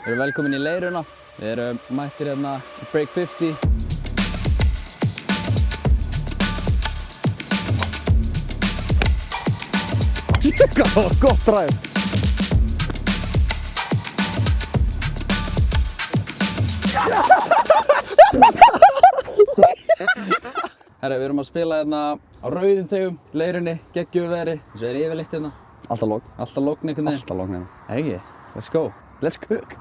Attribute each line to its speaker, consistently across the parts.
Speaker 1: Við erum velkomin í leiruna. Við erum mættir hérna í Break 50.
Speaker 2: Hvað það var gott ræð.
Speaker 1: Herra, við erum að spila hérna á rauðum tegum, leirunni, geggjuðu veðri. Þessu er yfirleitt hérna.
Speaker 2: Alltaf logn.
Speaker 1: Alltaf logn einhvern veginn.
Speaker 2: Alltaf logn hérna.
Speaker 1: Ekki, let's go.
Speaker 2: Let's cook.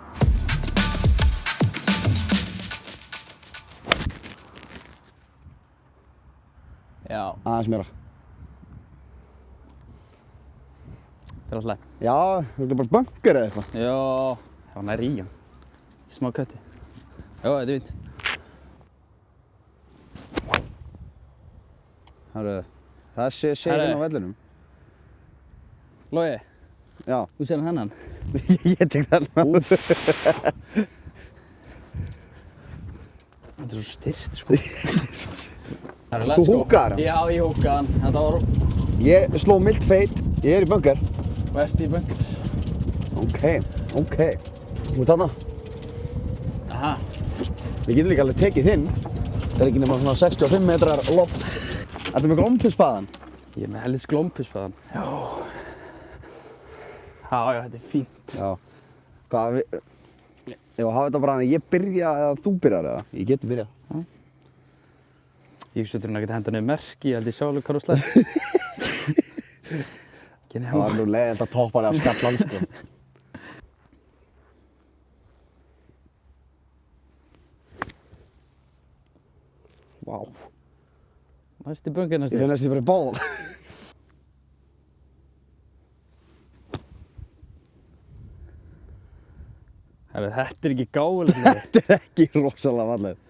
Speaker 1: Já,
Speaker 2: Aðeins meira.
Speaker 1: þetta er alltaf.
Speaker 2: Já, þú ert bara bunker eða eitthvað.
Speaker 1: Já, það var nær í hann. Smá kötti. Já, þetta er fínt.
Speaker 2: Herru, þessi er segin á vellinum.
Speaker 1: Logi,
Speaker 2: Já.
Speaker 1: þú sér hennan.
Speaker 2: Ég tek þennan.
Speaker 1: Þetta er svo styrt, sko. Herra, let's
Speaker 2: Þú
Speaker 1: go.
Speaker 2: húkkaðir hann?
Speaker 1: Já, ég húkkaði hann. Þetta var
Speaker 2: Ég sló mild feit. Ég er í bunker.
Speaker 1: verst í bunker.
Speaker 2: Ok. Þú þarna.
Speaker 1: Aha.
Speaker 2: Við getum líka alveg tekið þinn. Það er ekki nema svona 65 metrar loft. Ertu með glómpuspaðan?
Speaker 1: Ég er með helvits glómpuspaðan. Já, þetta er fínt.
Speaker 2: Já. Hvað við... Ef að hafa þetta bara að ég byrja eða þú byrjar eða? Ég geti byrjað.
Speaker 1: Ég hugsa að geta henda niður merki, ég held ég sjá alveg hvað þú slæðir.
Speaker 2: Það var nú leiðilegt að toppa þig af skallan, sko. Vá.
Speaker 1: Næst í bunker næst
Speaker 2: Ég
Speaker 1: í.
Speaker 2: finnst þið bara í ból.
Speaker 1: Herra, þetta er ekki gáðilegt.
Speaker 2: Þetta er ekki rosalega fallið.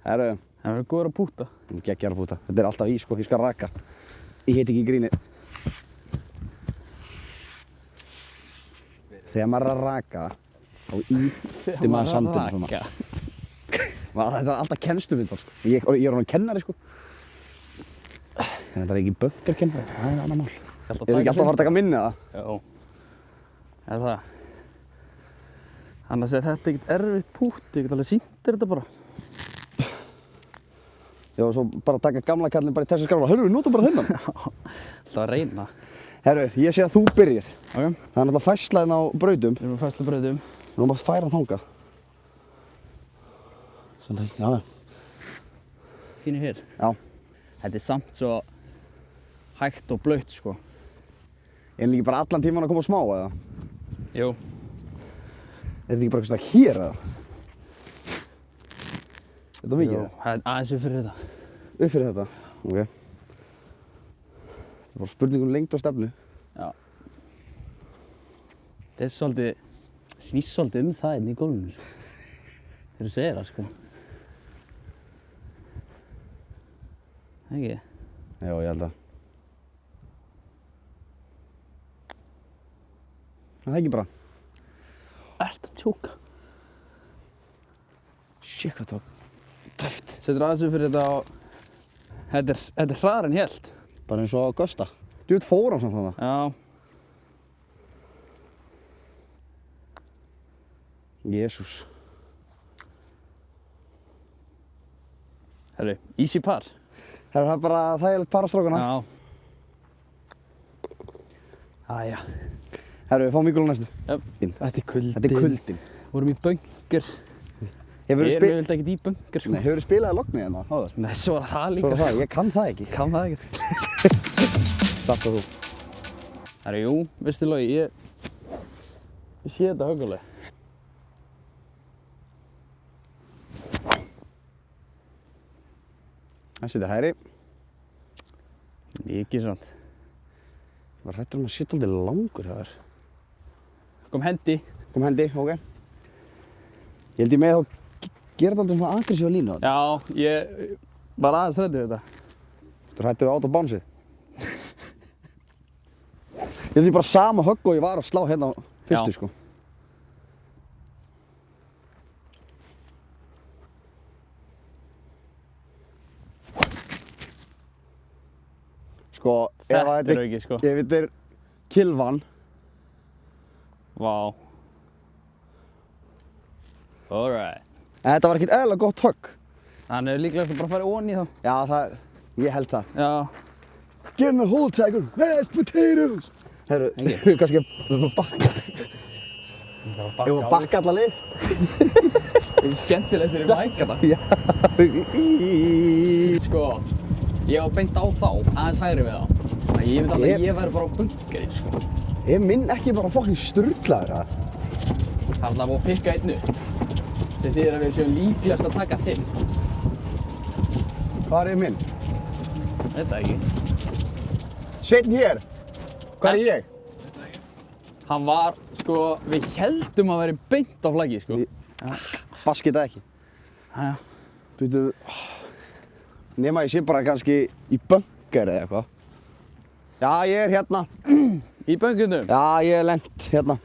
Speaker 2: Herru,
Speaker 1: Það verður góður að púta.
Speaker 2: hún geggjar að púta. Þetta er alltaf í, sko. Ég skal raka. Ég heit ekki í gríni. Þegar maður er að raka, þá ítti maður sandinn svona. Þetta er alltaf kennslumyndar, sko. Ég er hann kennari, sko. En þetta er ekki bunkerkennari. Það er annar mál. Erum við ekki alltaf að fara að taka minni það?
Speaker 1: Já. Það er það. Annars er þetta ekkert erfitt pút, ég get alveg sýnt þér þetta bara.
Speaker 2: Já, og svo bara taka gamla kallinn bara í þessu skarfa. Hörru, við notum bara þennan.
Speaker 1: Alltaf að reyna.
Speaker 2: Herru, ég sé að þú byrjir.
Speaker 1: Ok.
Speaker 2: Það er náttúrulega fæslaðinn á brautum.
Speaker 1: Við erum með fæslubrautum.
Speaker 2: Nú mátt færa þangað. Svona, já.
Speaker 1: Fínir hér.
Speaker 2: Já.
Speaker 1: Þetta er samt svo hægt og blautt, sko.
Speaker 2: Er ekki bara allan tíman að koma smá, eða?
Speaker 1: Jú.
Speaker 2: Er þetta ekki bara eitthvað hér, eða? Þetta er mikið,
Speaker 1: Jú,
Speaker 2: eða?
Speaker 1: það er aðeins upp fyrir þetta.
Speaker 2: Upp fyrir þetta? Ok. Það er bara spurning um lengd og stefnu.
Speaker 1: Já. Þetta er svolítið, snýst svolítið um það hérna í gólfinu, sko. Þegar þú segir það, sko. Ekki?
Speaker 2: Já, ég held að. Það er ekki bara.
Speaker 1: Ert að tjóka?
Speaker 2: Shit, hvað tók. Tæft.
Speaker 1: Setur aðeins upp fyrir þetta og þetta er hraðar en ég hélt.
Speaker 2: Bara eins og Gösta. Du veit fór hann samt þannig.
Speaker 1: Já.
Speaker 2: Jésús.
Speaker 1: Herru, easy par.
Speaker 2: Það er bara þægilegt parastrókana.
Speaker 1: Já. Æja.
Speaker 2: Herru, við fáum Míkóla næstu.
Speaker 1: Jöp. Þetta er kuldin.
Speaker 2: Þetta er kuldin.
Speaker 1: Vorum í bunker.
Speaker 2: Hefurðu
Speaker 1: Ég er
Speaker 2: spil...
Speaker 1: auðvitað ekkert í bunker, sko.
Speaker 2: Nei, hefurðu spilað lognið hérna, áður?
Speaker 1: Nei, svo var það
Speaker 2: Svo
Speaker 1: líka.
Speaker 2: er það, ég kann það ekki.
Speaker 1: Kann það ekkert, sko.
Speaker 2: Starta þú.
Speaker 1: Herru, jú, veistu Logi, ég sé þetta höggulega.
Speaker 2: Þessi þetta hægri.
Speaker 1: Mikið svont.
Speaker 2: Ég var hættur að sé aldrei langur það er.
Speaker 1: Kom hendi.
Speaker 2: Kom hendi, ok. Ég held ég með þá gera þetta aldrei svona aggressíva línu.
Speaker 1: Já, ég var aðeins hræddur við þetta.
Speaker 2: Þú hættur át á bánsið. Ég held ég bara sama högg og ég var að slá hérna á fyrstu,
Speaker 1: Já.
Speaker 2: sko. Sko,
Speaker 1: Þetta er aukið, sko.
Speaker 2: ef þetta er kilvan,
Speaker 1: Vá. Alright.
Speaker 2: En þetta var ekkert eðlilega gott högg.
Speaker 1: Hann er líklegast að bara fara onni þá.
Speaker 2: Já, ég held það.
Speaker 1: Já.
Speaker 2: Get in the hole, Tiger. Mashed potatoes. Herru, við kannski að bakka. Ég var að bakka alla lið.
Speaker 1: Það er skemmtilegt fyrir mækana.
Speaker 2: Já.
Speaker 1: Sko, ég var beint á þá, aðeins hægri við þá. Þannig að ég myndi alltaf að ég væri bara á bunkeri, sko.
Speaker 2: Ég minn ekki bara fucking sturglaður það.
Speaker 1: Það er alltaf að búið að pikka einn upp. Þetta þýðir að við séum líklegast að taka þinn.
Speaker 2: Hvað er minn?
Speaker 1: Þetta ekki.
Speaker 2: Sveinn hér. Hvað er ég?
Speaker 1: Hann var, sko, við heldum að vera beint á flaggi, sko.
Speaker 2: Baskið það ekki.
Speaker 1: Jæja.
Speaker 2: Býtu, nema ég sé bara kannski í bunker eða eitthvað. Já, ég er hérna.
Speaker 1: Í bunkunum?
Speaker 2: Já, ég er lent hérna.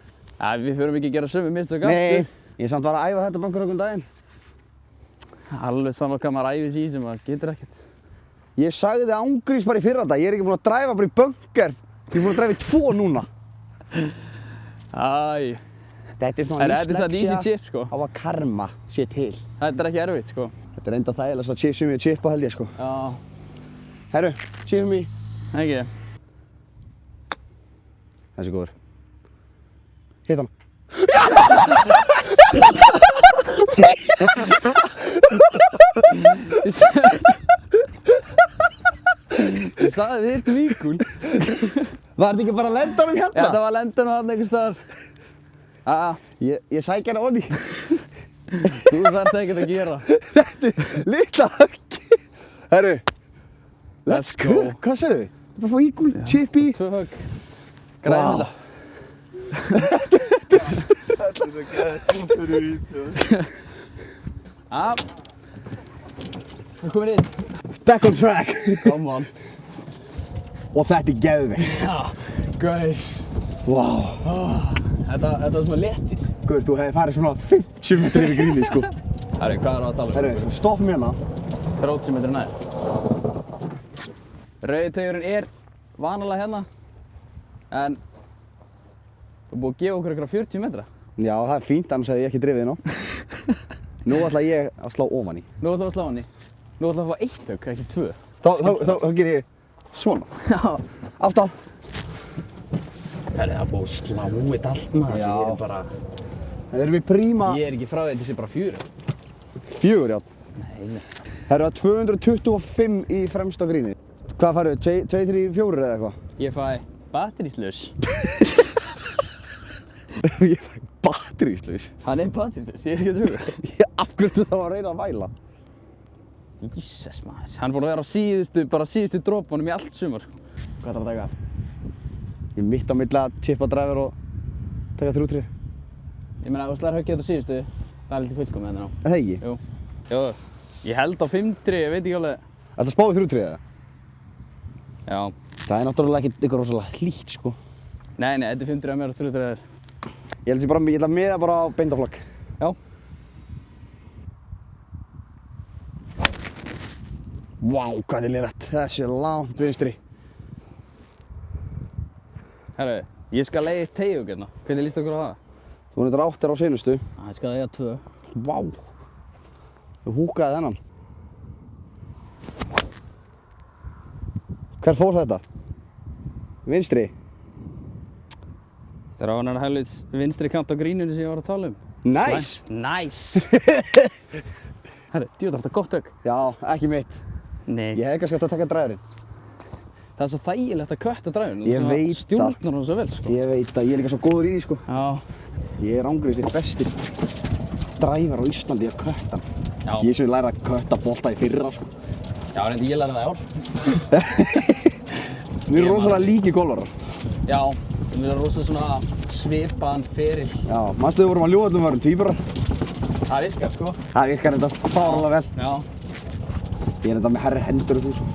Speaker 1: Ja, við förum ekki að gera sömu mistök
Speaker 2: Nei, ég samt var að æfa þetta bunker okkur daginn.
Speaker 1: Alveg sama hvað maður æfis í sem maður getur ekkert.
Speaker 2: Ég sagði þið ángrís bara í fyrradag, ég er ekki búinn að dræfa bara í bunker. Ég er búinn að dræfa í 2 núna.
Speaker 1: Æ.
Speaker 2: Þetta er svona
Speaker 1: Þetta er satt easy chip, sko.
Speaker 2: Á að karma sé til.
Speaker 1: Þetta er ekki erfitt, sko.
Speaker 2: Þetta er enda þægilegast chip sem ég hef chipað held ég, sko.
Speaker 1: Já.
Speaker 2: Herru, chipum í.
Speaker 1: Ekki.
Speaker 2: Þessi er góður. Hitt hann.
Speaker 1: Ég sagði þið yrtu víkul.
Speaker 2: Var þetta ekki bara að lenda honum hérna?
Speaker 1: Þetta var lendan og þarna einhvers staðar.
Speaker 2: Ég sækja hana onni.
Speaker 1: Þú þarft ekkert að gera.
Speaker 2: Þetta er litla höggi. Herru,
Speaker 1: Let's go.
Speaker 2: Hvað segðu þið? Bara fá ígul, chip í.
Speaker 1: 2 högg. Græðum þetta.
Speaker 3: Þetta er svo gæðið.
Speaker 1: Það er komin inn.
Speaker 2: Back on track.
Speaker 1: Come on.
Speaker 2: Og þetta er geðveikt.
Speaker 1: Já, guys.
Speaker 2: Wow.
Speaker 1: Þetta var svona léttir.
Speaker 2: Guður, þú hefði farið svona 50 metri yfir gríni, sko.
Speaker 1: Herri, hvað er það að tala um?
Speaker 2: Herru, stoppum hérna.
Speaker 1: 30 metri nær. Rauðitegurinn er vanalega hérna. En þú er búið að gefa okkur ykkur 40 metra.
Speaker 2: Já, það er fínt, annars hefði ég ekki drifið inn á. Nú ætla ég að slá ofan í.
Speaker 1: Nú ætlum við að slá hann í. Nú ætlum við að fá 1 högg, ekki 2.
Speaker 2: Þá ger ég svona.
Speaker 1: Já.
Speaker 2: Afstall.
Speaker 1: Herri, það er búið að slá þetta allt maður.
Speaker 2: Já.
Speaker 1: Ég er bara...
Speaker 2: Erum við príma...
Speaker 1: Ég er ekki frá því að þetta sé bara 4.
Speaker 2: 4, já.
Speaker 1: Nei.
Speaker 2: Herru, það er 225 í fremsta gríni. Hvað færðu? 2, 3, 4 eða eitthvað?
Speaker 1: Ég fæ batteríslaus.
Speaker 2: Ég fæ batteríslaus.
Speaker 1: Hann er batteríslaus, ég er ekki að trúa.
Speaker 2: Af hverju það var að reyna að væla?
Speaker 1: Jesus maður. Hann er búinn að vera á síðustu dropunum í allt sumar. Hvað þarf að taka af?
Speaker 2: Ég er mitt á milli að chippa driver og taka 3-3.
Speaker 1: Ég meina, ef þú slæðir höggið á síðustu, það er lítið fullkomið hérna á.
Speaker 2: Er það ekki?
Speaker 1: Jú. Jú. Ég held á 5-3, ég veit ekki alveg.
Speaker 2: Þetta spáði 3-3 eða?
Speaker 1: Já.
Speaker 2: Það er náttúrulega ekki eitthvað rosalega hlýtt, sko.
Speaker 1: Nei, þetta er 5-3 að mér og 3-3 þér.
Speaker 2: Ég ætla að miða bara á beindaflagg.
Speaker 1: Já.
Speaker 2: Vá, hvað er lélegt. Þessi er langt vinstri.
Speaker 1: Herru, ég skal leiða eitt tegjug hérna. Hvernig líst okkur á það?
Speaker 2: Þú nýttar 8 á seinustu.
Speaker 1: Ég skal leiða 2.
Speaker 2: Vá. Þú húkaði þennan. Hver fór þetta? Vinstri.
Speaker 1: Það er á hann helvits vinstri kant á grínunni sem ég var að tala um.
Speaker 2: Nice!
Speaker 1: Nice! Herru, djúðar þetta gott högg.
Speaker 2: Já, ekki mitt.
Speaker 1: Nei.
Speaker 2: Ég hef kannski átt að taka dræðurinn.
Speaker 1: Það er svo þægilegt að kötta dræfun.
Speaker 2: Ég veit það.
Speaker 1: Stjórnar hann svo vel, sko.
Speaker 2: Ég veit að ég er líka svo góður í því, sko.
Speaker 1: Já.
Speaker 2: Ég er ángriðist eitt besti dræfar á Íslandi að kötta.
Speaker 1: Já.
Speaker 2: Ég sem læra að kötta bolta í fyrra, sko.
Speaker 1: Já, reyndi ég lærði það í ár.
Speaker 2: Við erum rosalega líki golfarar.
Speaker 1: Já, við erum rosa svona svipaðan feril.
Speaker 2: Já, manstu við vorum að ljóðallum varum tvíburar.
Speaker 1: Það virkar, sko.
Speaker 2: Það virkar þetta fáránlega vel.
Speaker 1: Já.
Speaker 2: Ég er þetta með herri hendur og þú, sko.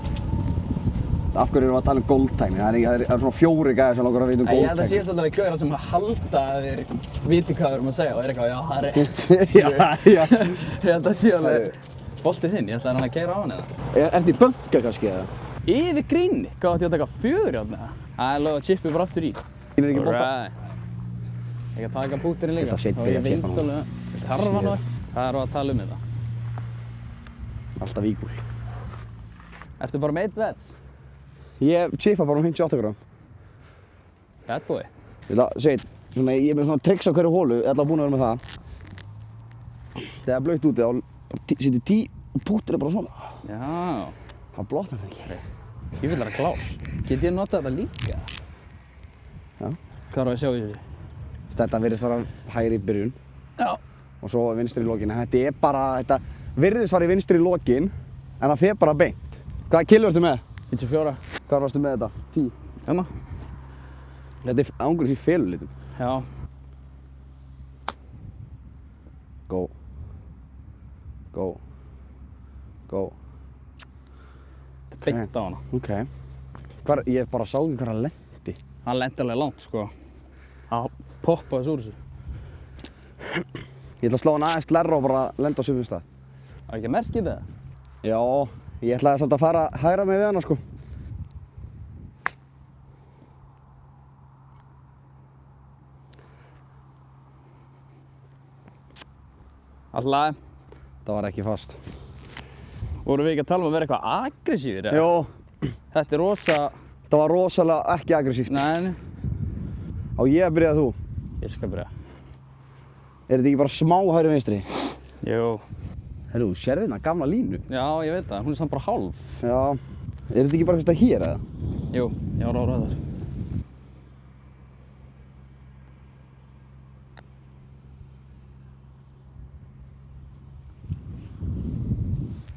Speaker 2: Af hverju erum við að tala um goldtækni? Það er svona 4 gæðir sem langar að vita um
Speaker 1: Ég held að
Speaker 2: goldtækni.
Speaker 1: sé samt alveg gauðra sem halda að þeir viti hvað við erum að segja og er eitthvað, já, það er rétt.
Speaker 2: Já.
Speaker 1: Ég held að sé alveg boltið þinn, ég ætlaði hann að keyra á hann eða.
Speaker 2: Ertu í bunga kannski eða?
Speaker 1: Yfir grínni, hvað átti ég að taka 4 hérna? Það er alveg að chippi bara aftur í.
Speaker 2: Ég er ekki bolta.
Speaker 1: Ég kan taka búturinn líka.
Speaker 2: Þetta seint byrja að chippa
Speaker 1: Ég veit alveg, karfa hann á. Hvað erum við að tala um þetta?
Speaker 2: Alltaf ígúl.
Speaker 1: Ertu bara með 1 vets?
Speaker 2: Ég chipa bara 58 gram.
Speaker 1: Bad boy.
Speaker 2: Ég ætla að segja, ég er með svona tricks á hverju hólu, ég ætla að búin að vera með það. Þegar blöytt úti, þá setjum 10 og pútur er bara svona.
Speaker 1: Já.
Speaker 2: Það blotnar það ekki.
Speaker 1: Ég vil vera klár. Get ég notað þetta líka?
Speaker 2: Já.
Speaker 1: Hvað er að sjá í þessu?
Speaker 2: Þetta virðist fara hægri í byrjun
Speaker 1: Já.
Speaker 2: og svo vinstri í lokin. Þetta er bara, þetta virðist fara í vinstri í lokin en það fer bara beint. Hvaða killu ertu með?
Speaker 1: 54.
Speaker 2: Hvað varstu með þetta? 10.
Speaker 1: Hérna.
Speaker 2: Þetta er ángur í felulitum.
Speaker 1: Já.
Speaker 2: Go. Go. Go.
Speaker 1: Beint á hana.
Speaker 2: Ok. Ég bara sá ekki hvað hann lendi.
Speaker 1: Hann lendi alveg langt sko. Að poppa þessu úr þessu.
Speaker 2: Ég ætla að slá hann aðeins lærra og bara lenda á sömu stað.
Speaker 1: Það er ekki merkið það?
Speaker 2: Já, ég ætlaði samt að fara hægra með við hana sko.
Speaker 1: Alltaf lagi.
Speaker 2: Það var ekki fast.
Speaker 1: Vorum við ekki að tala um að vera eitthvað aggressífir?
Speaker 2: Jó,
Speaker 1: Þetta er rosa...
Speaker 2: það var rosalega ekki aggressíft.
Speaker 1: Nei,
Speaker 2: Á ég að byrja þú.
Speaker 1: ég skal byrja.
Speaker 2: Er þetta ekki bara smá hægri vinstri?
Speaker 1: Jú.
Speaker 2: Herru, þú sérði hérna gamla línu.
Speaker 1: Já, ég veit það. Hún er samt bara hálf.
Speaker 2: Já. Er þetta ekki bara eitthvað hér eða?
Speaker 1: Jú, ég var að ráða þessu.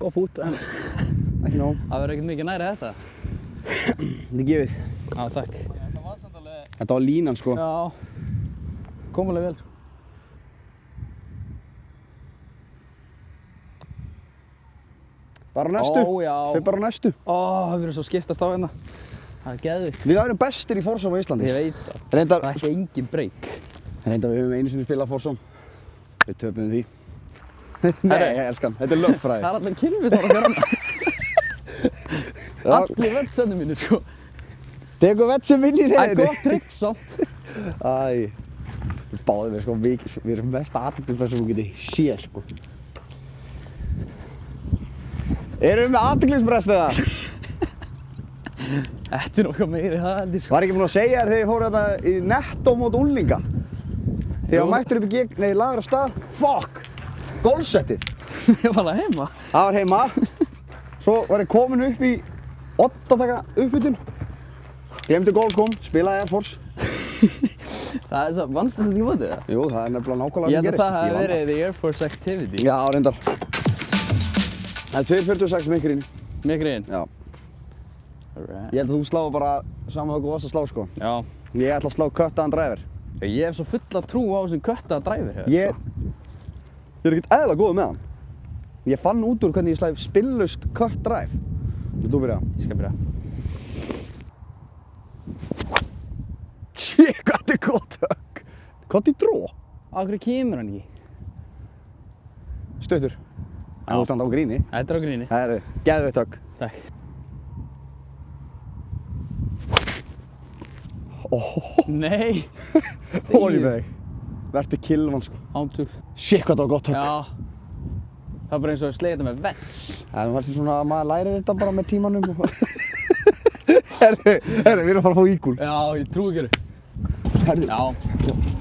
Speaker 2: Góð pút, en ekki nóg.
Speaker 1: Það verður ekkert mikið næri þetta.
Speaker 2: Þetta er gefið.
Speaker 1: Já, takk. Þetta var samt alveg...
Speaker 2: Þetta var línan sko.
Speaker 1: Já. Kom alveg vel sko.
Speaker 2: Bara næstu.
Speaker 1: Ó, já.
Speaker 2: Fyrir bara næstu.
Speaker 1: Ó, það verður svo skiptast á hérna. Það er geðvikt.
Speaker 2: Við erum bestir í Forsum á Íslandi.
Speaker 1: Ég veit það.
Speaker 2: Reyndar,
Speaker 1: Það er ekki engin breyk.
Speaker 2: við höfum einu sinni spilað Forsum. Við töpum því. Nei, ég elskan. Þetta er lögfræði.
Speaker 1: Það er allir kylfið þar að gera hana. Allir vettsönnum mínir sko.
Speaker 2: Tekur vett sem vinnir
Speaker 1: Það er
Speaker 2: heiðinni.
Speaker 1: gott trikk samt.
Speaker 2: Æ. Við báðum við sko, við erum mest athyglisverð sem þú getur séð sko. Erum við með athyglisbrest eða?
Speaker 1: Þetta er nokkað meiri það heldur sko.
Speaker 2: Var ekki búinn að segja þér þegar ég fór hérna í Netto mót unglinga? Þegar
Speaker 1: Jú.
Speaker 2: ég mættur upp í laður á stað. Fuck! Gólsettið.
Speaker 1: Ég var alveg heima.
Speaker 2: Það var heima. Svo var ég komin upp í 8 taka uppbytun. Glemdi gólskóm, spilaði Air Force.
Speaker 1: Það er svo, vannstu þetta ekki mótið það?
Speaker 2: Jú, það er nefnilega nákvæmlega
Speaker 1: Ég
Speaker 2: sem
Speaker 1: held að
Speaker 2: gerist.
Speaker 1: það hafi
Speaker 2: Ég vann
Speaker 1: verið the Air Force activity.
Speaker 2: Já, reyndar. Það er 2.46 mikrinn.
Speaker 1: Mikrinn?
Speaker 2: Já.
Speaker 1: Alright.
Speaker 2: Ég held að þú sláðu bara saman hvað þú varst að slá sko.
Speaker 1: Já.
Speaker 2: Ég ætla að slá köttaðan driver.
Speaker 1: Ég hef svo fulla trú á þessum köttaða dræfir hér.
Speaker 2: Ég er ekkert eðla góð með hann. Ég fann út úr hvernig ég slæði spillust kött drive. Vil þú byrja?
Speaker 1: Ég skal byrja.
Speaker 2: Shit, hvað þetta er gott högg. Hvað í dró?
Speaker 1: Á hverju kemur hann ekki?
Speaker 2: Stuttur. Það er útstand á gríni.
Speaker 1: Þetta er á gríni.
Speaker 2: Það er geðveitt högg.
Speaker 1: Takk. Nei.
Speaker 2: Hóli með þig. Vertu kilvan sko.
Speaker 1: Ámtug.
Speaker 2: Shit, hvað þetta var gott högg.
Speaker 1: Já. Það er bara eins og að slegja þetta með vets.
Speaker 2: Það verður svona að maður lærir þetta bara með tímanum. Herru, við erum að fara að fá ígúl.
Speaker 1: Já, ég trúi ekki þér.
Speaker 2: Herru,
Speaker 1: Já.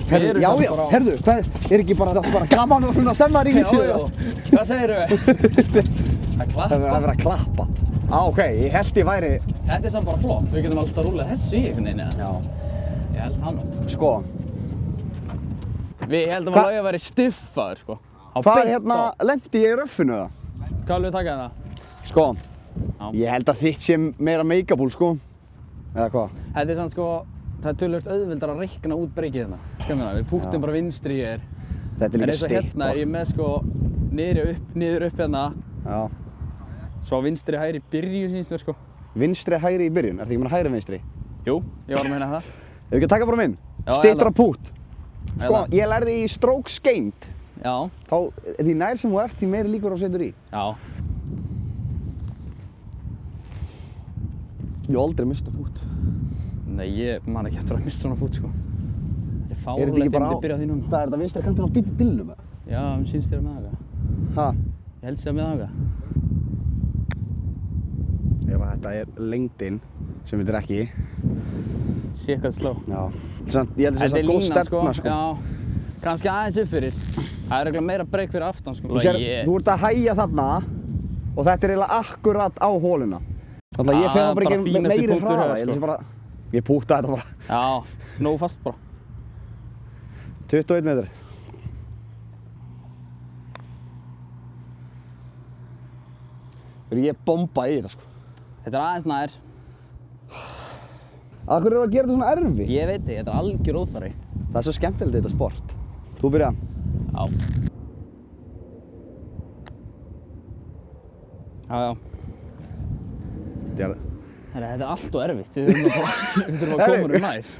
Speaker 2: herru,
Speaker 1: Við erum
Speaker 2: já,
Speaker 1: samt
Speaker 2: já,
Speaker 1: bara á-
Speaker 2: herru, hvað er ekki bara, þetta er bara gaman og svona stemma í
Speaker 1: Já,
Speaker 2: sjöðu?
Speaker 1: já. Hvað segirðu? Það er
Speaker 2: Það er
Speaker 1: klappa.
Speaker 2: verið að klappa. Ok, ég held ég væri,
Speaker 1: Þetta er samt bara flott. Við getum alltaf rúlað þessu í einhvern veginn eða?
Speaker 2: já,
Speaker 1: Ég held hann nú.
Speaker 2: sko,
Speaker 1: Við heldum
Speaker 2: Hva-
Speaker 1: að Logi væri stiffaður sko. Á
Speaker 2: hvað er
Speaker 1: beint
Speaker 2: hérna,
Speaker 1: á.
Speaker 2: lendi ég í röffinu það?
Speaker 1: Hvað viljum við taka hérna?
Speaker 2: Sko,
Speaker 1: Já.
Speaker 2: ég held að þitt sé meira make-up-úl, sko. Eða hvað?
Speaker 1: Þetta er samt sko, það er tölvöld auðveldar að reikna út breykið hérna. Skömmina, við púttum bara vinstri hér.
Speaker 2: Þetta er
Speaker 1: En
Speaker 2: líka
Speaker 1: eins og hérna er ég með sko niður upp hérna.
Speaker 2: Já.
Speaker 1: Svo vinstri hægri byrju sínst mér sko.
Speaker 2: Vinstri hægri í byrjun, ertu ekki með hægri vinstri?
Speaker 1: Jú, ég var að meina það.
Speaker 2: Ef við ekki að taka bara minn?
Speaker 1: Já,
Speaker 2: Stittra
Speaker 1: eða.
Speaker 2: pút. Sko,
Speaker 1: Eða.
Speaker 2: ég lærði í stroke skeind.
Speaker 1: Já,
Speaker 2: Þá, því nær sem þú ert, því meiri líkur á setur í.
Speaker 1: já.
Speaker 2: Ég hef aldrei mistað pút.
Speaker 1: Nei, ég man ekki eftir að mista svona pút sko. Ég
Speaker 2: Er þetta
Speaker 1: fárulegt
Speaker 2: ekki bara á,
Speaker 1: myndi byrja á því núna.
Speaker 2: hvað er þetta vinstri kantinn á bílnum eða?
Speaker 1: Já, mér sýnst þér með það.
Speaker 2: Ha?
Speaker 1: Ég held sér að miða þangað.
Speaker 2: Ef að þetta er lengdin sem við drekki.
Speaker 1: Sé eitthvað sló.
Speaker 2: Já. Samt, ég held að
Speaker 1: Þetta
Speaker 2: það
Speaker 1: er
Speaker 2: sé góð
Speaker 1: línan
Speaker 2: stefna sko.
Speaker 1: Já. Kannski aðeins upp fyrir. Það er eiginlega meira breyk fyrir aftan sko.
Speaker 2: Þú ert að hægja þarna og þetta er eiginlega akkurat á hóluna. Þannig að ég fer það bara ekki með meiri hraða. Ég púta þetta bara.
Speaker 1: Já, nógu fast bara.
Speaker 2: 21 metrar. Ég bomba í þetta sko.
Speaker 1: Þetta er aðeins nær.
Speaker 2: Af hverju eru að gera þetta svona erfi?
Speaker 1: Ég veit ekki, þetta er algjör óþarfi.
Speaker 2: Það er svo skemmtilegt þetta sport. Þú byrja.
Speaker 1: Já. Já. Þetta er allt og erfitt. Við þurfum að koma nær.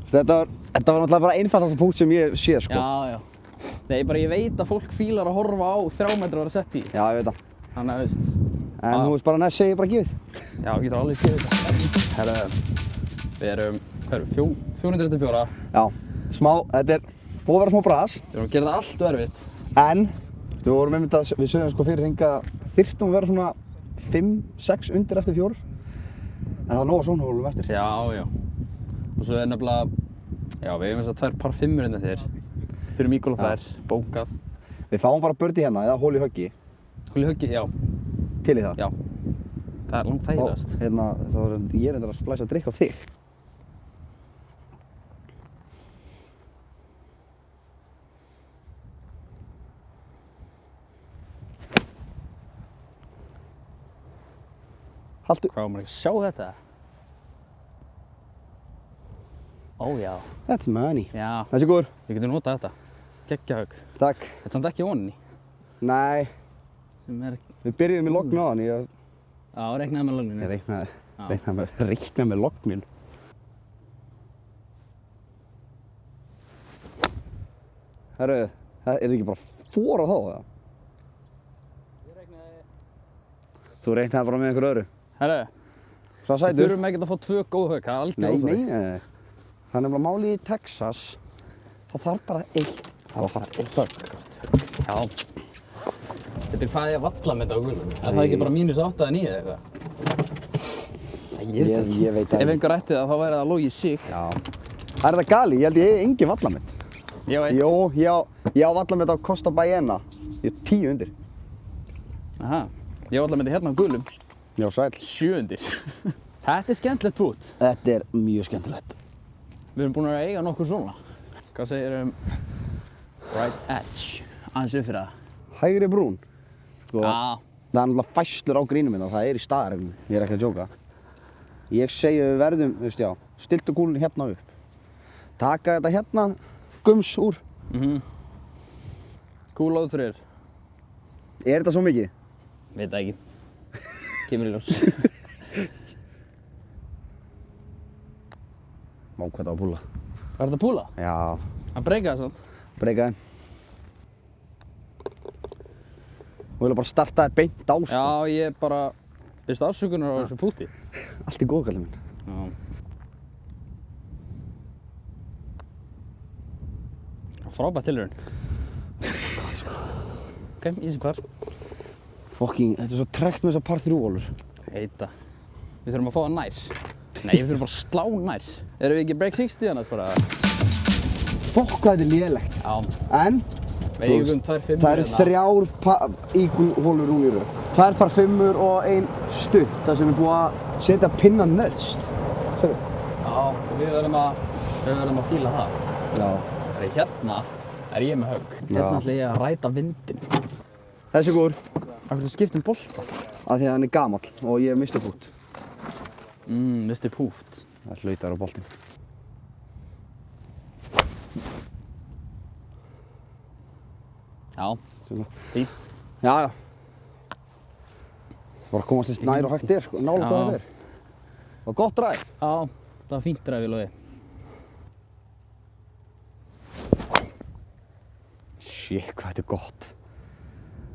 Speaker 2: Þetta var náttúrulega bara einfaldasta punkt sem ég sé sko.
Speaker 1: Já. Nei, ég veit að fólk fílar að horfa á 3 metra að vera sett í.
Speaker 2: Já, ég veit það.
Speaker 1: Þannig að, veist.
Speaker 2: En þú veist bara næst segir bara gefið.
Speaker 1: Já, getur alveg gefið þetta. Herra, við erum, 424.
Speaker 2: Já, þetta er búið að vera smá bras.
Speaker 1: Við erum að gera þetta allt og erfitt.
Speaker 2: En, við sögðum sko fyrir hringa þyrftum að vera svona 5-6 undir eftir 4. En það var nóg að svona hólum eftir.
Speaker 1: Já. Og svo er nefnilega, já, við hefum þess að 2 par 5 hérna þér. Við þurfum íkól á þær, bókað.
Speaker 2: Við fáum bara bördi hérna eða hól í höggi.
Speaker 1: Hól í höggi, já.
Speaker 2: Til í það?
Speaker 1: Já. Það er langt þægilegast.
Speaker 2: Hérna, ég er reyndar að splæsa drikk á þig. Haltu.
Speaker 1: Hvað, maður ekki að sjá þetta? Ó, já.
Speaker 2: That's money.
Speaker 1: Já.
Speaker 2: Þessi góður.
Speaker 1: Við getum notað þetta. Geggjahögg.
Speaker 2: Takk.
Speaker 1: Þetta er samt ekki voninni.
Speaker 2: Nei. Við byrjuðum í logn á hann.
Speaker 1: Já, reiknaði með logninu.
Speaker 2: Ég reiknaði með logninu. Herru, er þetta ekki bara 4 á þá, eða?
Speaker 1: Ég reiknaði...
Speaker 2: Þú reiknaði bara með einhver öðru.
Speaker 1: Herru,
Speaker 2: Svo
Speaker 1: við
Speaker 2: sætur.
Speaker 1: þurfum ekkert að fá 2 góð högg. Það er algjör óþarfi.
Speaker 2: Nei. Það er nefnilega málið í Texas. Það þarf bara 1. Það var bara 1 högg.
Speaker 1: Já. Þetta er hvað ég vallameta á gulvinu. Er það ekki bara -8 eða 9 eða eitthvað?
Speaker 2: Ég veit
Speaker 1: Ef einhver ætti það, þá væri það logið sig.
Speaker 2: Já. Það er þetta gali, ég held ég hef engin vallamett.
Speaker 1: Ég veit.
Speaker 2: Jó, ég á vallamett á Costa Ballena. Ég er 10 undir.
Speaker 1: Aha. Ég vallameta hérna á gulum.
Speaker 2: Já, sæll.
Speaker 1: 7 undir. Þetta er skemmtilegt brút.
Speaker 2: Þetta er mjög skemmtilegt.
Speaker 1: Við erum búin að eiga nokkur svona. Hvað segir right edge? Aðeins upp fyrir það.
Speaker 2: Hægri brún. Sko,
Speaker 1: Já.
Speaker 2: það er náttúrulega fæslur á grínum minna og það er í staðarreglunni. Ég er ekki að djóka. Ég segi við verðum, þú veist já, stiltu kúlunni hérna upp. Taka þetta hérna, gums úr.
Speaker 1: Kúla út fyrir.
Speaker 2: Er þetta svo mikið?
Speaker 1: Veit það ekki. Kemur í ljós.
Speaker 2: Má hvað það á að púla.
Speaker 1: Hvað er þetta að púla?
Speaker 2: Já,
Speaker 1: Að breyka það samt.
Speaker 2: breyka þeim. Þú vilja bara starta þér beint á sko.
Speaker 1: Já, ég bara byrst afsökunar á þessu púti.
Speaker 2: Allt er góð, kallinn minn.
Speaker 1: Já. Frábært tilraun. Ok, easy par.
Speaker 2: Fucking, þetta er svo tregt með þessar par 3 hólur.
Speaker 1: Heita. Við þurfum að fá það nær. Nei, við þurfum bara að slá nær. Erum við ekki break 60 annars bara?
Speaker 2: Fokk hvað þetta er lélegt.
Speaker 1: Já.
Speaker 2: En,
Speaker 1: Við eigum 2 5
Speaker 2: það eru 3 ígul hólur núna í röð. 2 par 5 og 1 stutt, þar sem er búið að setja pinna neðst. Sérðu?
Speaker 1: Já, og við verðum að fíla það.
Speaker 2: Já.
Speaker 1: Hérna er ég með högg. Hérna ætla ég að ræta vindinn.
Speaker 2: Þessi góður,
Speaker 1: Af hverju skiptum bolta?
Speaker 2: af því að hann er gamall og ég hef mistið pút.
Speaker 1: Misti pút.
Speaker 2: Það er hlautar á boltinn.
Speaker 1: Já, fínt.
Speaker 2: Já. Bara að komast eins nær og hægt er, sko, nálægt það er. Og gott dræf.
Speaker 1: Já, það var fínt dræfi, Logi.
Speaker 2: Shit, hvað þetta er gott.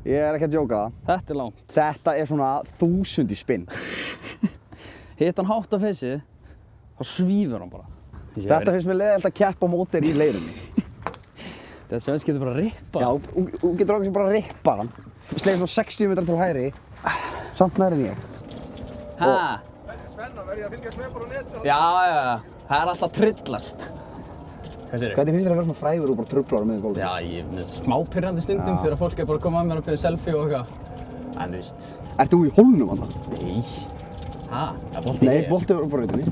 Speaker 2: Ég er ekki að djóka það.
Speaker 1: Þetta er langt.
Speaker 2: Þetta er svona 1000 í spinn.
Speaker 1: Hitt hann hátt af feysið, þá svífur hann bara.
Speaker 2: Þetta finnst mér leiðilegt að keppa á móti þér í leirinni.
Speaker 1: Þessi öns getur bara að rippa.
Speaker 2: Já, þú getur okkur sem bara að rippa hann. Slegir svona 60 metrar til hægri, samt nær en ég.
Speaker 1: Hæ?
Speaker 3: Spenna, verð ég að fylgjast með bara á netinu?
Speaker 1: Já. Það er alltaf trillast. Hvað segirðu?
Speaker 2: Hvernig finnst þér að vera svona frægur og bara truflar á miðjum gólfi?
Speaker 1: Já, ég er með smá pirrandi stundum þegar fólk er bara að koma að mér og byrja selfie og eitthvað. En þú veist.
Speaker 2: Ert þú í hólnum alltaf?
Speaker 1: Nei. Hæ? Það er bolti
Speaker 2: Nei, boltið var á brautinni.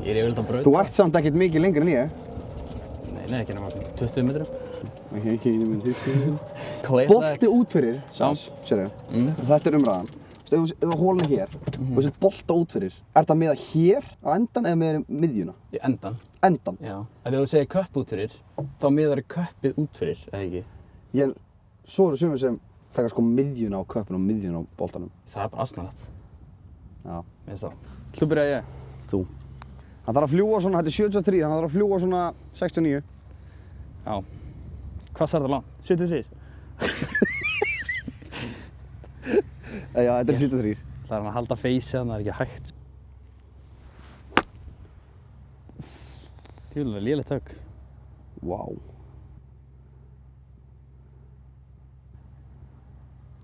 Speaker 1: Ég er yfirleitt á braut.
Speaker 2: Þú ert samt ekkert mikið lengur en ég.
Speaker 1: Nei, ekki nema 20 metrum.
Speaker 2: Ekki nema 20 metrum.
Speaker 1: Kleif
Speaker 2: Bolti út fyrir, sérðu, þetta er umræðan. Ef hólinn er hér og þessi bolta út fyrir, er það með hér á endan eða með miðjuna?
Speaker 1: Í endan.
Speaker 2: Endan?
Speaker 1: Já. Ef þú segir köpp út fyrir, þá miðar köppið út fyrir, eða ekki?
Speaker 2: Svo eru sumir sem taka sko miðjuna á köppinu og miðjuna á boltanum.
Speaker 1: Það er bara asnalegt.
Speaker 2: Já.
Speaker 1: Minnst það. Þú byrjaði ég.
Speaker 2: Þú. Hann þarf að fljúga svona, þetta er 73, hann þarf að fljúga svona 69.
Speaker 1: Já. Hvað sær það langt? 73?
Speaker 2: Já, þetta er 73.
Speaker 1: Það er hann að halda feysi, þannig að það er ekki hægt. Tjóðlega lélegt högg.
Speaker 2: Vá.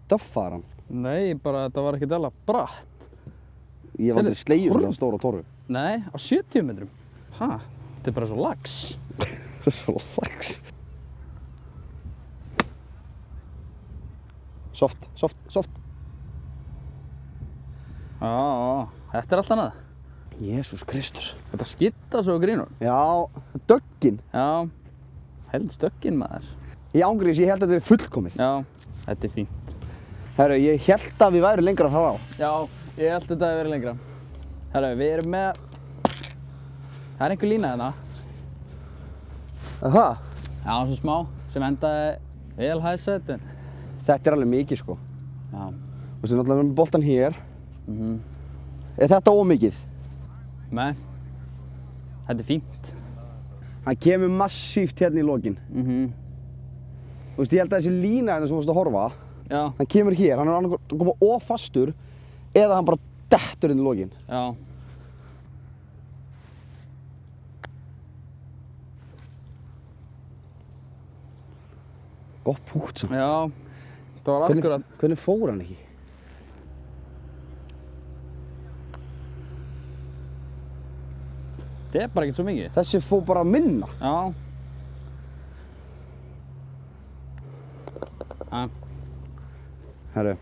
Speaker 2: Döffar hann.
Speaker 1: Nei, bara þetta var ekkert eðla bratt.
Speaker 2: Ég hef aldrei slegið svona stóra torfu.
Speaker 1: Nei, á 70 metrum. Hæ? Þetta er bara svo lax.
Speaker 2: Svo lax. Soft.
Speaker 1: Já, þetta er allt annað.
Speaker 2: Jésús Kristur.
Speaker 1: Þetta skittar svo grínur.
Speaker 2: Já, döggin.
Speaker 1: Já, helst döggin maður.
Speaker 2: Ég ángriðis, ég held að þetta er fullkomið.
Speaker 1: Já, þetta er fínt.
Speaker 2: Herru, ég held að við værum lengra frá.
Speaker 1: Já, ég held að þetta hefur verið lengra. Herru, við erum með... Það er einhver lína hérna.
Speaker 2: Það?
Speaker 1: Já, svo smá, sem endaði vel hæsætin.
Speaker 2: Þetta er alveg mikið, sko.
Speaker 1: Já.
Speaker 2: Þú veist, við náttúrulega erum með boltan hér. Er þetta ómikið?
Speaker 1: Nei, þetta er fínt.
Speaker 2: Hann kemur massíft hérna í lokin. Þú veist, ég held að þessi lína hérna sem þú veist að horfa,
Speaker 1: Já,
Speaker 2: hann kemur hér, hann er annað að koma of fastur eða hann bara dettur inn í lokin.
Speaker 1: já.
Speaker 2: Gott pútt samt.
Speaker 1: Já, það var akkurat.
Speaker 2: Hvernig fór hann ekki?
Speaker 1: Þetta er bara ekkert svo mikið.
Speaker 2: Þessi fór bara að minna.
Speaker 1: Já. Já,
Speaker 2: Herru.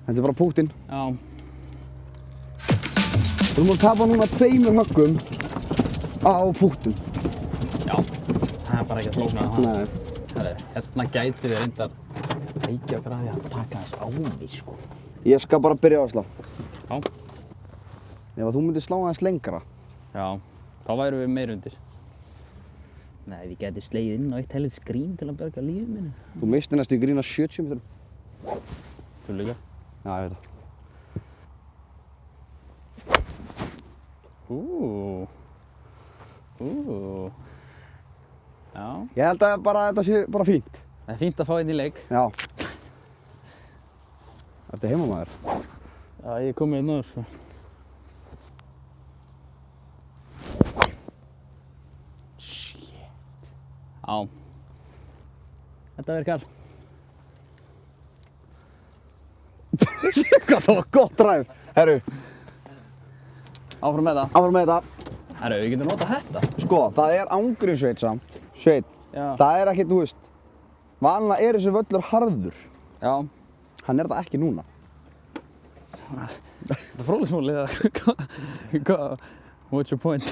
Speaker 2: Þetta er bara púttinn.
Speaker 1: já.
Speaker 2: Við erum að tapa núna 2 höggum á púttum.
Speaker 1: Já, það er bara ekkert flóknara en það.
Speaker 2: Nei.
Speaker 1: Herri, hérna gæti við reyndar reykja okkar að því að taka þess á því, sko.
Speaker 2: Ég skal bara byrja á að slá.
Speaker 1: Já.
Speaker 2: Ef að þú myndir slá aðeins lengra.
Speaker 1: Já, þá værum við meir undir. Nei, við getum slegið inn á eitt helvits grín til að berga lífið minni.
Speaker 2: Þú mistir næstu í grín á 70 metrum.
Speaker 1: Þú líka?
Speaker 2: Já, ég veit það.
Speaker 1: Já.
Speaker 2: Ég held að þetta sé bara fínt.
Speaker 1: Það er fínt að fá einn í leik.
Speaker 2: Já. Ertu heimamaður?
Speaker 1: Já, ég kom með einn áður, sko. Já. Þetta virkar.
Speaker 2: Hvað, það var gott dræf. Herru,
Speaker 1: Áfram með það.
Speaker 2: áfram með þetta.
Speaker 1: Herru, við getum notað þetta.
Speaker 2: Sko, það er ángriðsveit samt. Sveit.
Speaker 1: Já.
Speaker 2: Það er ekkert, þú veist. Vanlega er þessi völlur harður.
Speaker 1: Já.
Speaker 2: Hann er það ekki núna.
Speaker 1: Það er fróðlegsmálið eða what's your point?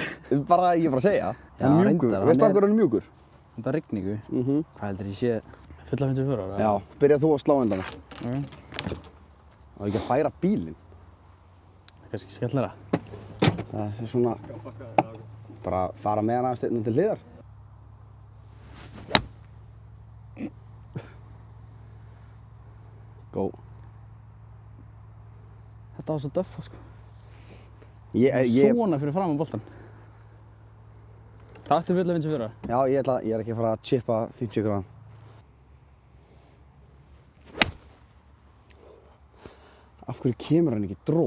Speaker 2: Bara, ég er bara að segja.
Speaker 1: Já,
Speaker 2: Hann er mjúkur.
Speaker 1: reyndar,
Speaker 2: Veistu
Speaker 1: hann
Speaker 2: af hverju hann er mjúkur?
Speaker 1: Þetta er rigningu. Hvað heldur ég sé fulla 54 ára?
Speaker 2: Já, byrjað þú að slá undan það.
Speaker 1: Ok.
Speaker 2: Það er ekki að færa bílinn.
Speaker 1: Það er kannski skemmtilegra.
Speaker 2: Það er svona, bara fara með hann aðeins til hliðar. Go.
Speaker 1: Þetta var svo döffa, sko.
Speaker 2: Ég,
Speaker 1: Svona fyrir fram á boltan. Taktu fulla 54 ára.
Speaker 2: já, ég er ekki að fara að chippa 50 gráðan. Af hverju kemur hann ekki dró?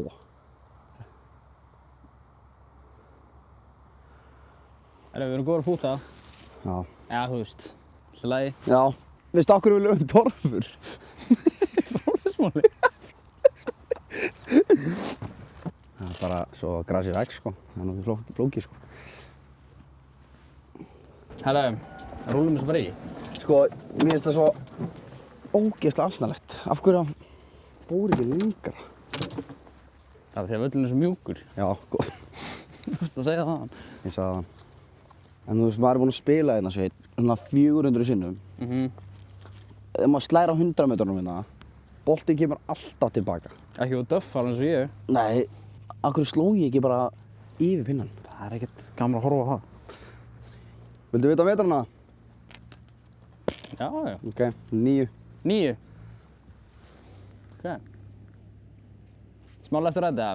Speaker 1: Herru, við erum góður að púta.
Speaker 2: Já.
Speaker 1: Já, þú veist, alltaf lagi.
Speaker 2: Já. Veistu okkur við lögum torfur?
Speaker 1: Fróðismáli.
Speaker 2: Það er bara svo grasið veg, sko. Það er náttúrulega flókið, sko.
Speaker 1: Herra, rúlum þessu bara í.
Speaker 2: Sko, mér finnst það svo ógeðslega asnalegt. Af hverju hann fór ekki lengra?
Speaker 1: Það er því að völlin er svo mjúkur.
Speaker 2: Já, góð.
Speaker 1: Þú veist að segja það.
Speaker 2: Ég sagði það. En þú veist, maður er búinn að spila hérna sveit, svona 400 sinnum. Ef maður slær á 100 metrunum hérna, boltinn kemur alltaf tilbaka.
Speaker 1: Ekki úr döffar eins og ég.
Speaker 2: Nei, af hverju sló ég ekki bara yfir pinnan?
Speaker 1: Það er ekkert gaman að horfa á það.
Speaker 2: Vildu vita metrana?
Speaker 1: Já, já.
Speaker 2: Ok, 9.
Speaker 1: 9. Ok. Smá eftir þetta.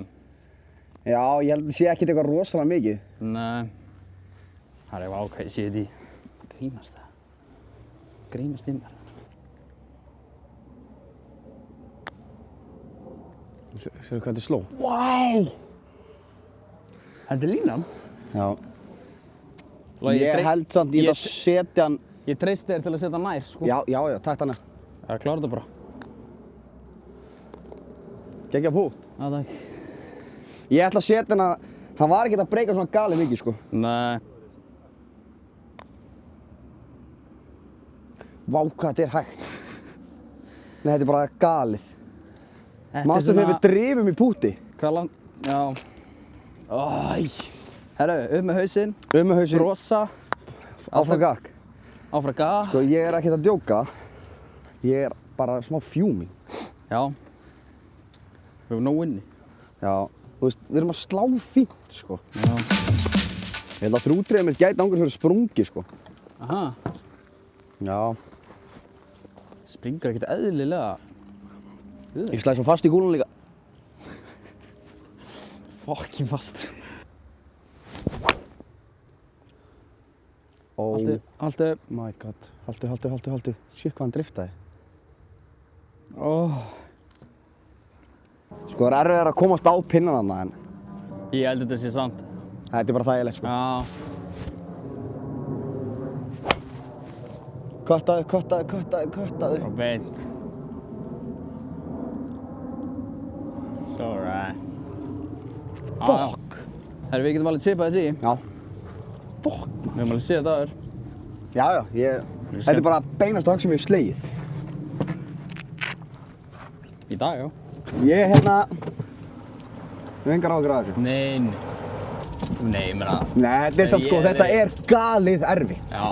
Speaker 2: Já, ég held að það sé ekkert eitthvað rosalega mikið.
Speaker 1: Nei. Það er eitthvað ákveð, ég sé þetta í. Grínast það. Grínast í mér.
Speaker 2: Sérðu hvað þetta er sló?
Speaker 1: Wow! Þetta er línan.
Speaker 2: Já.
Speaker 1: Og
Speaker 2: Ég held samt, ég ætla að setja hann...
Speaker 1: Ég treysti þér til að setja nær, sko.
Speaker 2: Já, takt hann.
Speaker 1: Já, klára þetta bara.
Speaker 2: Gekkja pút.
Speaker 1: Já, takk.
Speaker 2: Ég ætla að setja hann að... Hann var ekkert að breyka svona galið mikið, sko.
Speaker 1: Nei.
Speaker 2: Vá, hvað þetta er hægt. Nei, þetta er bara galið.
Speaker 1: Þetta
Speaker 2: Manstu þegar við drifum í púti?
Speaker 1: Hvað langt? Já. Æ. Herru, upp með hausinn.
Speaker 2: Með hausinn.
Speaker 1: Brosa.
Speaker 2: Áfram gakk.
Speaker 1: Áfram gakk.
Speaker 2: Sko, ég er ekkert að djóka. Ég er bara smá fjúming.
Speaker 1: Já. Við erum nóg inni.
Speaker 2: Já. Þú veist, við erum að slá fínt, sko.
Speaker 1: Já.
Speaker 2: Ég held að þrútriðið mér gæti ángur fyrir sprungi, sko.
Speaker 1: Aha.
Speaker 2: Já.
Speaker 1: Springur ekkert eðlilega.
Speaker 2: Ég slæði svo fast í kúlun líka.
Speaker 1: Fucking fast.
Speaker 2: Oh
Speaker 1: Haltu.
Speaker 2: my god. Haltu. Shit, hvað hann driftaði.
Speaker 1: Oh.
Speaker 2: Sko, það er erfiðar að komast á pinnan þarna, en
Speaker 1: Ég held þetta sé sant.
Speaker 2: þetta er bara þægilegt, sko.
Speaker 1: Já. Köttaðu. Og beint. So right.
Speaker 2: Fuck.
Speaker 1: Herru, við getum alveg chipað þessi í.
Speaker 2: Já. Fuck.
Speaker 1: Við höfum alveg séð þetta aður.
Speaker 2: Já, þetta er bara beinast högg sem ég hef slegið.
Speaker 1: Í dag, já.
Speaker 2: Ég er hérna... Ég hef engar á að græða þessu.
Speaker 1: Nei, meina.
Speaker 2: Nei, þetta er samt sko, þetta er galið erfitt.
Speaker 1: Já.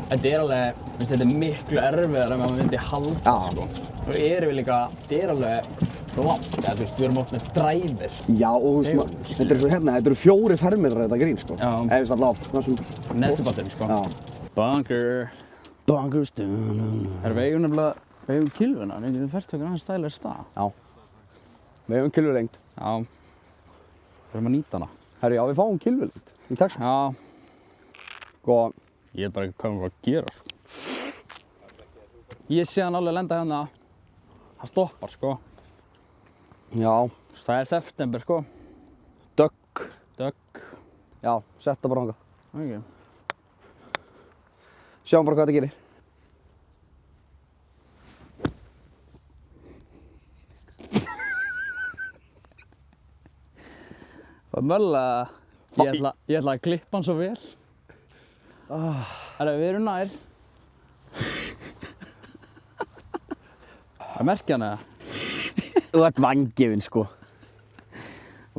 Speaker 1: Þetta er alveg, þetta er miklu erfiðar en maður myndi halda, sko. Svo erum við líka, þetta er alveg langt, eða þú veist, við erum oft með driver.
Speaker 2: Já, og þú veist, þetta er svo hérna, þetta eru 4 fermetrar þetta grín, sko.
Speaker 1: Já.
Speaker 2: Eða við allavega, þessum...
Speaker 1: Næstu batterinn, sko.
Speaker 2: Já.
Speaker 1: Bunker.
Speaker 2: Bunkers,
Speaker 1: Við eigum nefnilega, við eigum kylfuna, við getum fært okkur aðeins stæðilega stað.
Speaker 2: Já. Við hefum kylfulengt.
Speaker 1: Já. Við erum að nýta hana.
Speaker 2: Herru, já, við fáum kylfulengt í Texas.
Speaker 1: Já.
Speaker 2: Sko,
Speaker 1: Ég veit bara ekki hvað við erum að gera, sko. Ég sé hann alveg lenda hérna. Það stoppar, sko.
Speaker 2: já,
Speaker 1: Það er september, sko.
Speaker 2: dögg.
Speaker 1: Dögg.
Speaker 2: Já, setta bara hanga.
Speaker 1: Ok.
Speaker 2: Sjáum bara hvað þetta gerir.
Speaker 1: Það er mölla, ég ætla að klippa hann svo vel. Herra, við erum nær. Það merkja hann eða?
Speaker 2: Þú ert vangefinn, sko.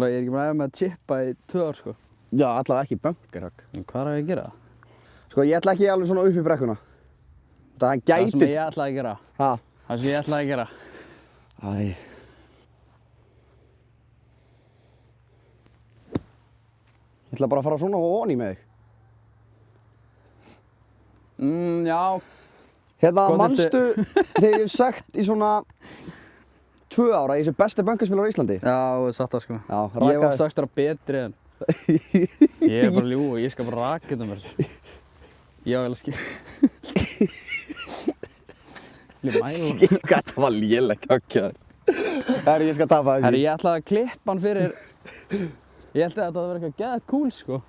Speaker 1: Ég er ekki bara að með að chippa í 2 ár, sko.
Speaker 2: Já, allavega ekki bunkerhögg.
Speaker 1: En hvað er að gera það?
Speaker 2: Sko, ég ætla ekki alveg svona upp í brekkuna. Það
Speaker 1: Það
Speaker 2: gæti...
Speaker 1: sem ég ætla að gera.
Speaker 2: Ha?
Speaker 1: Það sem ég ætla að gera.
Speaker 2: Æ. Ég ætla bara að fara svona ofan í með þig.
Speaker 1: Já.
Speaker 2: Hérna,
Speaker 1: Hvað
Speaker 2: manstu þegar ég hef sagt í svona 2 ára ég sé besti bunkerspilar á Íslandi?
Speaker 1: Já, þú hefði sagt það, sko.
Speaker 2: Já,
Speaker 1: Ég var
Speaker 2: rakaði.
Speaker 1: sagst þér að betri en. Ég er bara ljúi, ég skal bara raka þetta mér. Ég var vel að skilja. Ég mæla.
Speaker 2: Hvað það var lélegt höggjaður. Herri, ég skal tapa þessu.
Speaker 1: Herri, ég ætlaði að klippa hann fyrir. Ég held að þetta var eitthvað geðað cool, sko.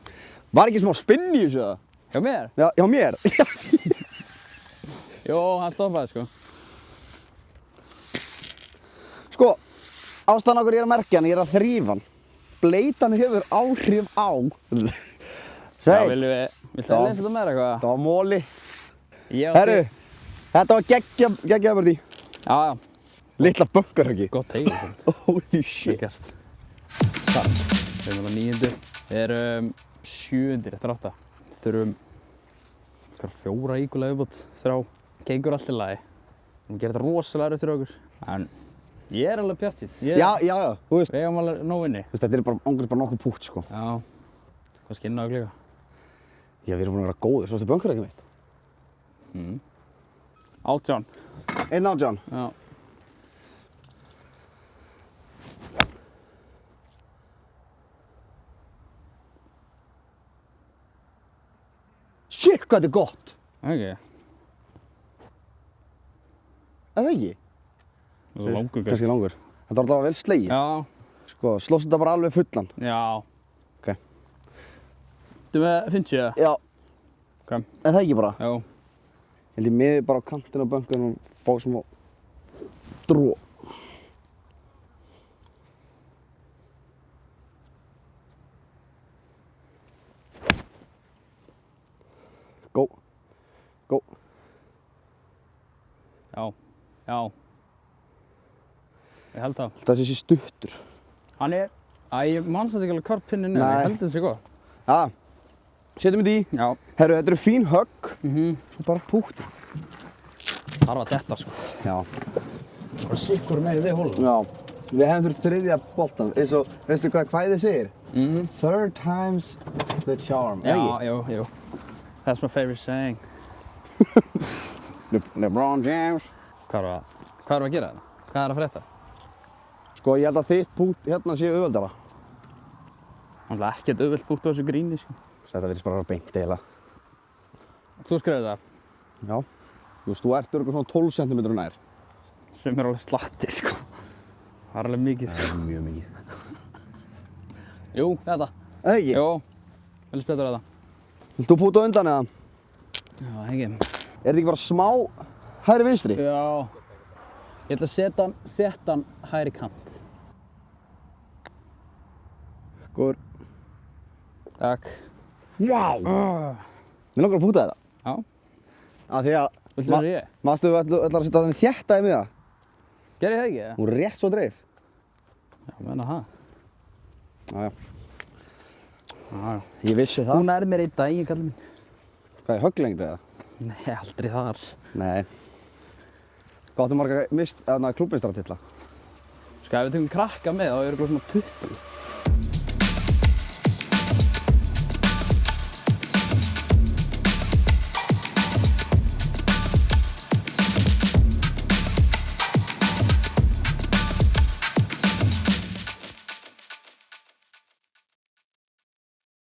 Speaker 2: Var ekki smá spinn í þessu það?
Speaker 1: Hjá mér?
Speaker 2: Já, hjá mér.
Speaker 1: Jó, hann stoppaði sko.
Speaker 2: Sko, ástæðan okkur ég er að merkja hann, ég er að þrífa hann. Bleytan hefur áhrif á.
Speaker 1: Já, viltu að lesa þetta meira eitthvað?
Speaker 2: Það var móli.
Speaker 1: Ég
Speaker 2: Herru, þetta var geggja verði.
Speaker 1: Já, já.
Speaker 2: Litla bunkarhöggi.
Speaker 1: Gott tegið.
Speaker 2: Holy shit.
Speaker 1: Vel gert. Takk. Við erum á 9. Við erum 7. eftir 8. Þurfum 4 ígulega viðbót. 3. Gengur allt í lagi. Við gerum þetta rosalega erfitt fyrir okkur. En ég er alveg bjartsýnn.
Speaker 2: Já, þú veist.
Speaker 1: Við eigum alveg nóg inni.
Speaker 2: Þú veist, þetta er bara nokkuð pútt, sko.
Speaker 1: Já. Hvað skinna og klíka?
Speaker 2: Já, við erum búin að vera góðir. Svo er þetta bunkarhöggi mitt.
Speaker 1: 18.
Speaker 2: 1.18.
Speaker 1: Já.
Speaker 2: Shit, hvað þetta er gott.
Speaker 1: Ok.
Speaker 2: Er það ekki?
Speaker 1: Það er langur
Speaker 2: Kannski langur. Þetta var allavega vel slegið.
Speaker 1: Já.
Speaker 2: Sko, slóst þetta bara alveg fullan.
Speaker 1: Já.
Speaker 2: Ok.
Speaker 1: Þú með 50 eða?
Speaker 2: Já.
Speaker 1: Ok.
Speaker 2: Er það ekki bara?
Speaker 1: Já.
Speaker 2: Ég held ég miði bara á kantinn á bunkanum og fá smá dró. Go. Go.
Speaker 1: Já. Já. Ég held það.
Speaker 2: Það sé stuttur.
Speaker 1: Hann er... ég manst þetta ekki alveg hvort pinnin er.
Speaker 2: Nei.
Speaker 1: Ég held þetta sé góð.
Speaker 2: Já. Setjum þetta í.
Speaker 1: Já.
Speaker 2: Herru, þetta eru fín högg. Svo bara pútti.
Speaker 1: Þarf að detta sko.
Speaker 2: Já.
Speaker 1: Bara sikkur með við hólum.
Speaker 2: Já. Við hefum þurft þriðja boltan. Eins og, veistu hvað kvæðið segir? Third time's the charm.
Speaker 1: Já, jú. That's my favorite saying.
Speaker 2: LeBron James.
Speaker 1: Hvað erum við að gera þetta? Hvað er að frétta?
Speaker 2: Sko, ég held að þitt pútt hérna sé auðveldara.
Speaker 1: Það er ekkert auðvelt pútt á þessu gríni sko.
Speaker 2: Þetta virðist bara að vera beint eiginlega.
Speaker 1: Þú skrifir það?
Speaker 2: Já. Þú veist, þú ert örgulega svona 12 cm nær.
Speaker 1: Sem er alveg slatti sko. Það er alveg mikið.
Speaker 2: Það er mjög mikið.
Speaker 1: Jú, þetta.
Speaker 2: Eða ekki?
Speaker 1: Jú. Vil spjata þetta.
Speaker 2: Vilt þú púta undan eða?
Speaker 1: Já, ekki.
Speaker 2: Er þetta ekki bara smá hægri vinstri?
Speaker 1: Já. Ég ætla að setja hann þéttan hægri kant.
Speaker 2: Góður.
Speaker 1: Takk.
Speaker 2: Vá! Mér langar að púta þetta.
Speaker 1: Já.
Speaker 2: Af því að...
Speaker 1: Viltu vera ég?
Speaker 2: Manstu þú ætlar að setja þannig þétta í miða?
Speaker 1: Gerði það ekki?
Speaker 2: Hún rétt svo dreif.
Speaker 1: Já, menna það.
Speaker 2: Já.
Speaker 1: Já.
Speaker 2: Ég vissi það.
Speaker 1: Hún er mér í daginn, kallið minn.
Speaker 2: Hvað er högglengd eða?
Speaker 1: Nei, aldrei þar.
Speaker 2: Nei. Hvað áttu marga klúbmeistaratittla?
Speaker 1: Sko, ef við tökum krakka með, þá eru svona 20.